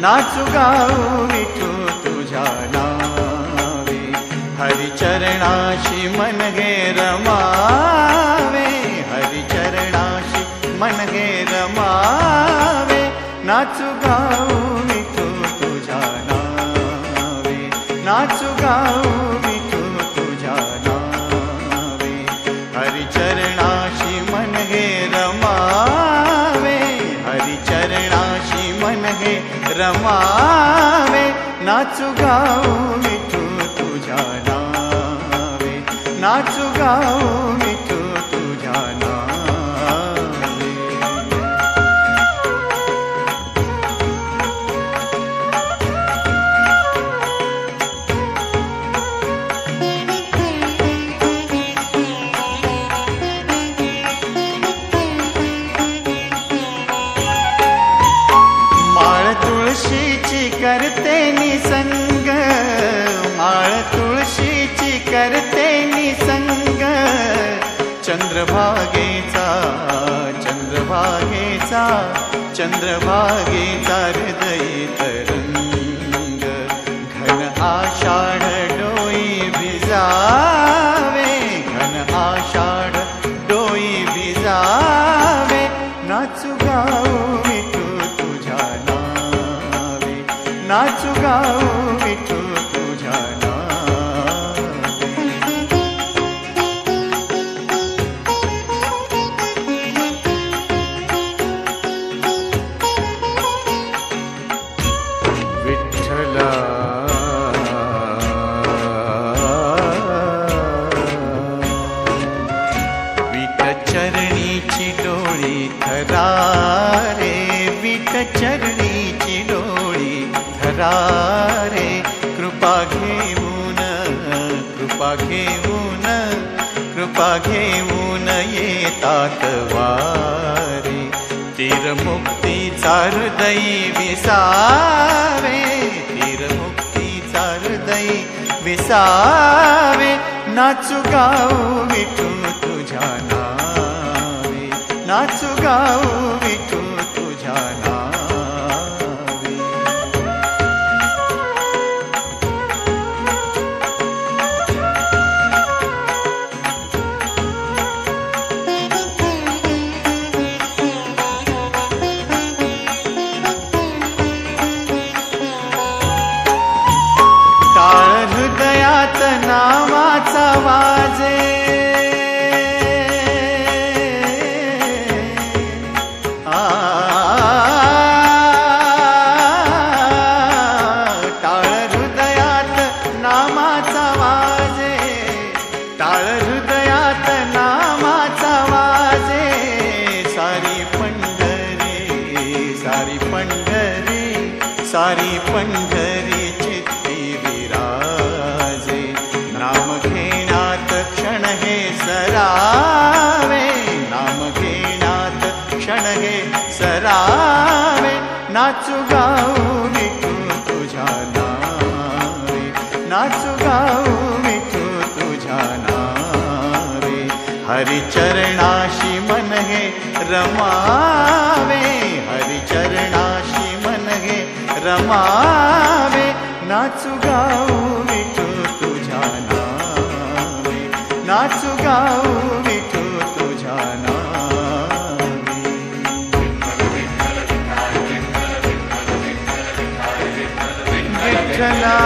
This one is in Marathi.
नाचू गाऊ विठू तुझ्या नावे, हरिचरणाशी मन गे रमावे, हरिचरणाशी मन गे रमावे, नाचू गाऊ विठू तुझ्या नावे, नाचू गाऊ विठू तुझ्या नावे, हरिचरणाशी मन गे रमावे, हरिचरणाशी मन गे रमावे, नाचू गाऊ विठू तुझ्या नावे, नाचू गाऊ विठू तुझ्या नावे। माळ तुळशीची करते निसंग, माळ तुळशीची करते निसंग, चंद्रभागेचा चंद्रभागेचा चंद्रभागेचा हृदय तरंग, घन आषाढ डोई भिजावे, घन आषाढ डोई भिजावे, नाचू गाऊ विठू तुझ्या नावे, नाचू गाऊ विठू तुझ्या नावे। विठ्ठला विठचरणीची डोळी थरारे, विठचरणीची डोळी थरारे, कृपा घेऊन कृपा घेऊन कृपा घेऊन येतात वारे, तीरमुक्तीचा हृदय विसावे, तीरमुक्तीचा हृदय विसावे, नाचू गाऊ विठू तुझ्या नावे, नाचू गाऊ विठू तुझ्या नावे। टाळ हृदयात नावाचा वाजे, टाळ हृदयात नामाचा वाजे, टाळ हृदयात नामाचा वाजे, सारी पंढरी सारी पंढरी सारी पंढरी चित्ती विराजे, नाम घेण्यात क्षण हे सरावे, नाम घेण्यात क्षण हे सरावे, नाचू गाऊ विठू तुझ्या नावे, नाचू गाऊ विठू तुझ्या नावे, हरिचरणाशी मन हे रमावे, हरिचरणाशी मन हे रमावे, नाचू गाऊ विठू तुझ्या नावे, नाचू गाऊ विठू तुझ्या नावे। विठ्ठला